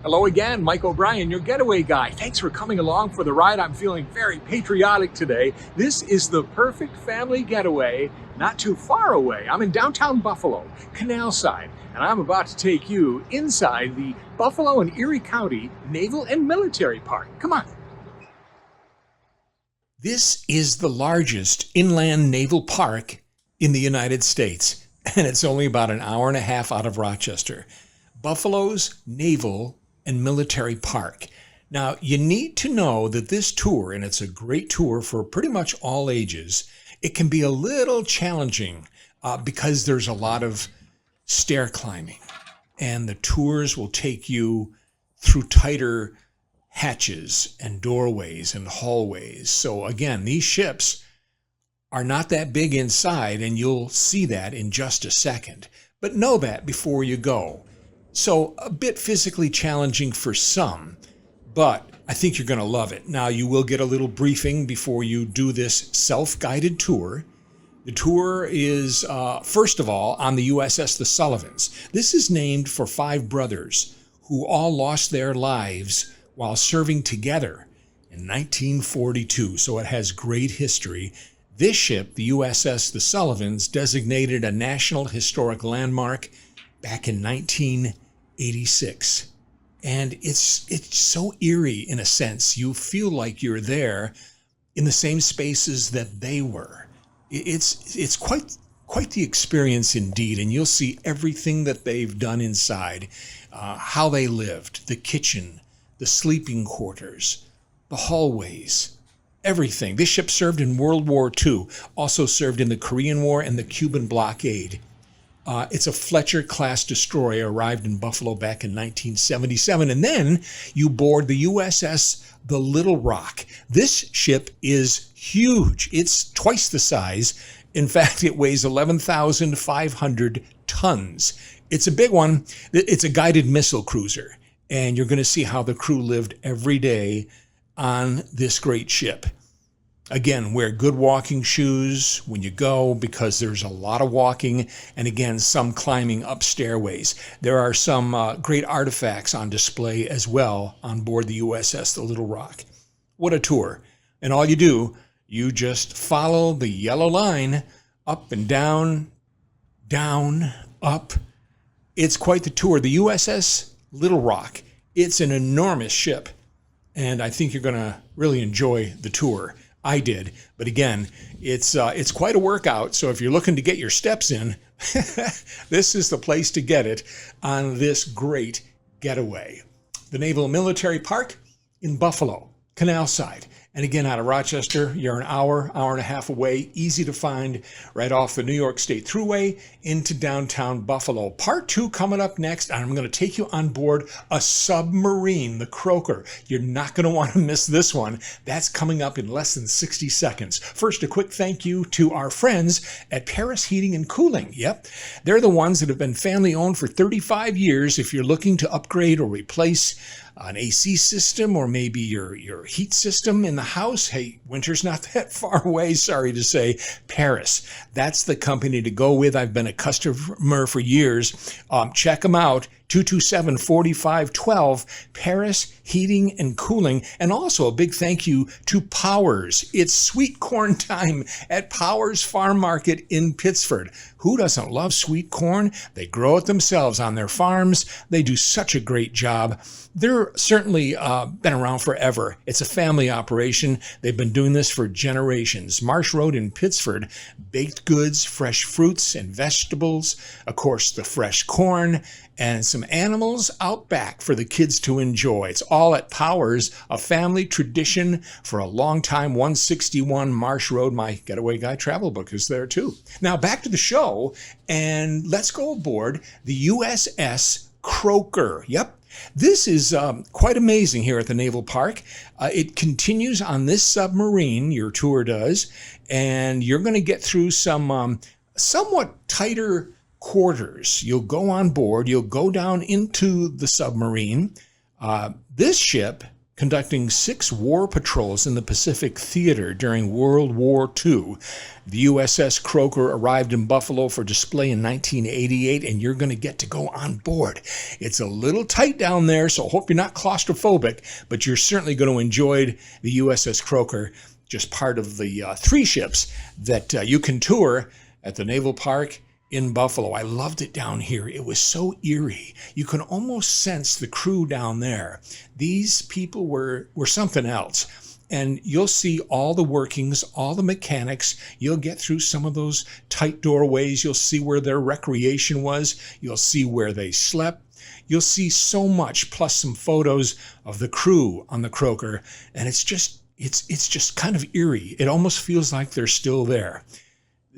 Hello again, Mike O'Brien, your getaway guy. Thanks for coming along for the ride. I'm feeling very patriotic today. This is the perfect family getaway, not too far away. I'm in downtown Buffalo, Canalside, and I'm about to take you inside the Buffalo and Erie County Naval and Military Park. Come on. This is the largest inland naval park in the United States, and it's only about an hour and a half out of Rochester. Buffalo's Naval and Military Park. Now, you need to know that this tour, and it's a great tour for pretty much all ages, it can be a little challenging because there's a lot of stair climbing, and the tours will take you through tighter hatches and doorways and hallways. So again, these ships are not that big inside, and you'll see that in just a second. But know that before you go. So a bit physically challenging for some, but I think you're going to love it. Now, you will get a little briefing before you do this self-guided tour. The tour is, first of all, on the USS the Sullivans. This is named for 5 brothers who all lost their lives while serving together in 1942, so it has great history. This ship, the USS the Sullivans, designated a National Historic Landmark back in 1986. And it's so eerie in a sense. You feel like you're there in the same spaces that they were. It's quite the experience indeed, and you'll see everything that they've done inside, how they lived, the kitchen, the sleeping quarters, the hallways, everything. This ship served in World War II, also served in the Korean War and the Cuban blockade. It's a Fletcher-class destroyer, arrived in Buffalo back in 1977. And then you board the USS the Little Rock. This ship is huge. It's twice the size. In fact, it weighs 11,500 tons. It's a big one. It's a guided missile cruiser. And you're going to see how the crew lived every day on this great ship. Again, wear good walking shoes when you go because there's a lot of walking, and again, some climbing up stairways. There are some great artifacts on display as well on board the USS the Little Rock. What a tour. And all you do, you just follow the yellow line up and down, down, up. It's quite the tour. The USS Little Rock, it's an enormous ship, and I think you're going to really enjoy the tour. I did, but again, it's quite a workout. So if you're looking to get your steps in, this is the place to get it on this great getaway. The Naval Military Park in Buffalo, Canalside. And again, out of Rochester, you're an hour and a half away, easy to find right off the New York State Thruway into downtown Buffalo. Part 2 coming up next, and I'm going to take you on board a submarine, the Croaker. You're not going to want to miss this one. That's coming up in less than 60 seconds. First, a quick thank you to our friends at Paris Heating and Cooling. Yep, they're the ones that have been family-owned for 35 years. If you're looking to upgrade or replace an AC system or maybe your heat system in the house, hey, winter's not that far away, sorry to say. Paris, that's the company to go with. I've been a customer for years. Check them out. 227-4512, Paris Heating and Cooling. And also a big thank you to Powers. It's sweet corn time at Powers Farm Market in Pittsford. Who doesn't love sweet corn? They grow it themselves on their farms. They do such a great job. They're certainly been around forever. It's a family operation. They've been doing this for generations. Marsh Road in Pittsford, baked goods, fresh fruits and vegetables, of course, the fresh corn, and some animals out back for the kids to enjoy. It's all at Powers, a family tradition for a long time. 161 Marsh Road. My Getaway Guy travel book is there too. Now back to the show, and let's go aboard the USS Croaker. Yep. This is quite amazing here at the Naval Park. It continues on this submarine, your tour does, and you're going to get through some somewhat tighter quarters. You'll go on board, you'll go down into the submarine. This ship conducting 6 war patrols in the Pacific Theater during World War II. The USS Croker arrived in Buffalo for display in 1988, and you're going to get to go on board. It's a little tight down there, so I hope you're not claustrophobic, but you're certainly going to enjoy the USS Croker, just part of the 3 ships that you can tour at the Naval Park in Buffalo. I loved it down here. It was so eerie. You can almost sense the crew down there. These people were something else. And you'll see all the workings, all the mechanics. You'll get through some of those tight doorways. You'll see where their recreation was. You'll see where they slept. You'll see so much, plus some photos of the crew on the Croker. And it's just kind of eerie. It almost feels like they're still there.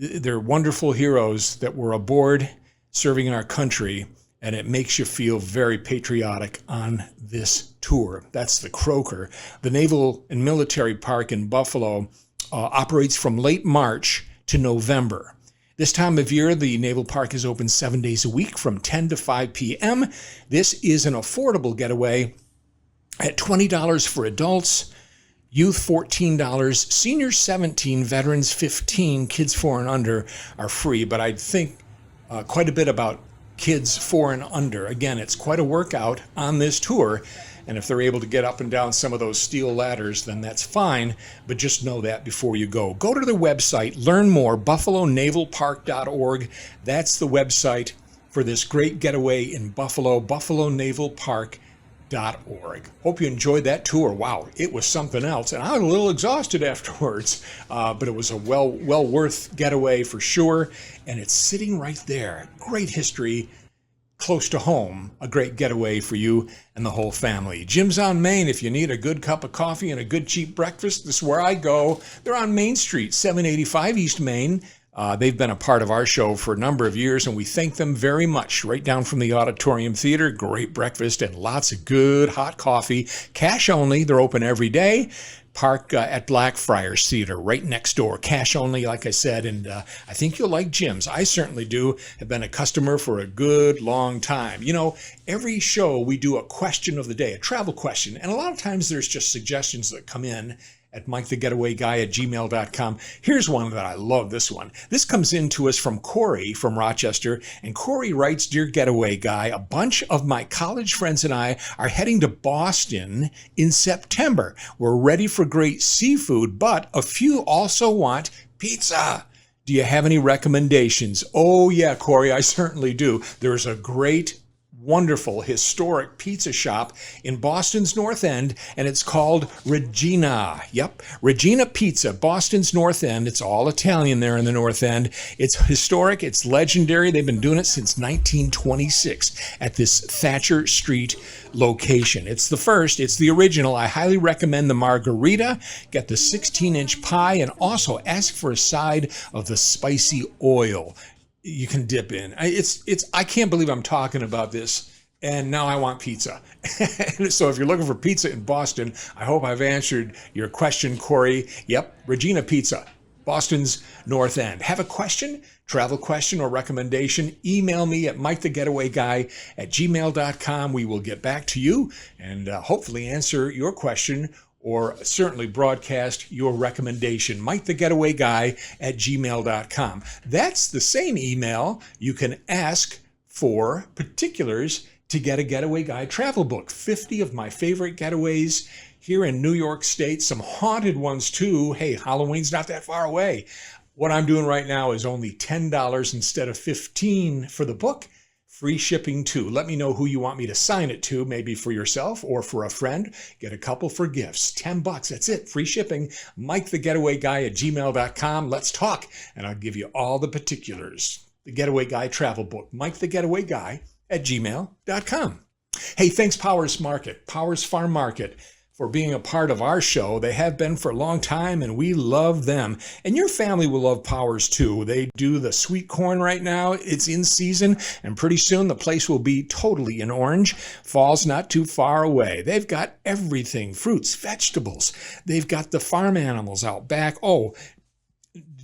They're wonderful heroes that were aboard serving in our country, and it makes you feel very patriotic on this tour. That's the Croker. The Naval and Military Park in Buffalo operates from late March to November. This time of year, the Naval Park is open 7 days a week from 10 to 5 p.m. This is an affordable getaway at $20 for adults, youth $14, seniors $17, veterans $15, kids 4 and under are free. But I think quite a bit about kids 4 and under. Again, it's quite a workout on this tour, and if they're able to get up and down some of those steel ladders, then that's fine, but just know that before you go. Go to their website, learn more, buffalonavalpark.org. That's the website for this great getaway in Buffalo, buffalonavalpark.org. Hope you enjoyed that tour. Wow, it was something else, and I was a little exhausted afterwards, but it was a well worth getaway for sure, and it's sitting right there. Great history, close to home, a great getaway for you and the whole family. Jim's on Main. If you need a good cup of coffee and a good cheap breakfast, this is where I go. They're on Main Street, 785 East Main. They've been a part of our show for a number of years, and we thank them very much. Right down from the Auditorium Theater, great breakfast and lots of good hot coffee. Cash only. They're open every day. Park at Blackfriars Theater, right next door. Cash only, like I said, and I think you'll like Jim's. I certainly do. Have been a customer for a good long time. You know, every show we do a question of the day, a travel question, and a lot of times there's just suggestions that come in at MikeTheGetawayGuy@gmail.com. Here's one that I love, this one. This comes in to us from Corey from Rochester, and Corey writes, "Dear Getaway Guy, a bunch of my college friends and I are heading to Boston in September. We're ready for great seafood, but a few also want pizza. Do you have any recommendations?" Oh yeah, Corey, I certainly do. There's a great, wonderful, historic pizza shop in Boston's North End, and it's called Regina. Yep, Regina Pizza, Boston's North End. It's all Italian there in the North End. It's historic, it's legendary. They've been doing it since 1926 at this Thatcher Street location. It's the first, it's the original. I highly recommend the margarita. Get the 16-inch pie, and also ask for a side of the spicy oil you can dip in. I can't believe I'm talking about this, and now I want pizza. So if you're looking for pizza in Boston, I hope I've answered your question, Corey. Yep, Regina Pizza, Boston's North End. Have a question, travel question, or recommendation? Email me at MikeTheGetawayGuy@gmail.com. We will get back to you and hopefully answer your question, or certainly broadcast your recommendation, MikeTheGetawayGuy@gmail.com. That's the same email you can ask for particulars to get a Getaway Guy travel book. 50 of my favorite getaways here in New York State, some haunted ones too. Hey, Halloween's not that far away. What I'm doing right now is only $10 instead of $15 for the book. Free shipping too. Let me know who you want me to sign it to, maybe for yourself or for a friend. Get a couple for gifts. $10, that's it. Free shipping. MikeTheGetawayGuy@gmail.com. Let's talk, and I'll give you all the particulars. The Getaway Guy travel book. MikeTheGetawayGuy@gmail.com. Hey, thanks Powers Farm Market, for being a part of our show. They have been for a long time, and we love them. And your family will love Powers too. They do the sweet corn right now. It's in season, and pretty soon the place will be totally in orange. Fall's not too far away. They've got everything, fruits, vegetables. They've got the farm animals out back. Oh,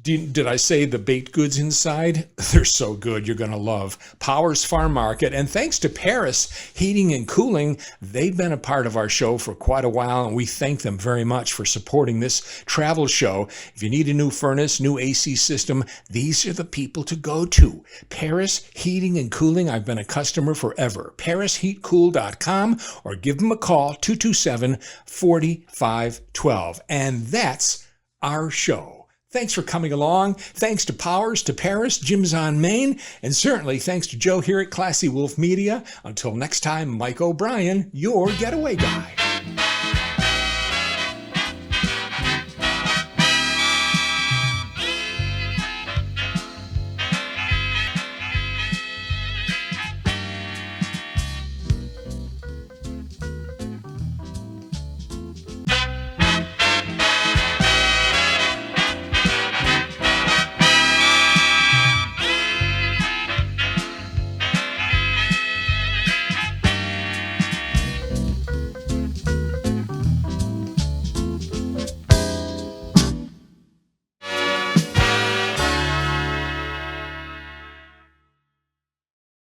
Did I say the baked goods inside? They're so good, you're going to love. Powers Farm Market. And thanks to Paris Heating and Cooling, they've been a part of our show for quite a while, and we thank them very much for supporting this travel show. If you need a new furnace, new AC system, these are the people to go to. Paris Heating and Cooling. I've been a customer forever. ParisHeatCool.com, or give them a call, 227-4512. And that's our show. Thanks for coming along. Thanks to Powers, to Paris, Jim's on Main, and certainly thanks to Joe here at Classy Wolf Media. Until next time, Mike O'Brien, your Getaway Guy.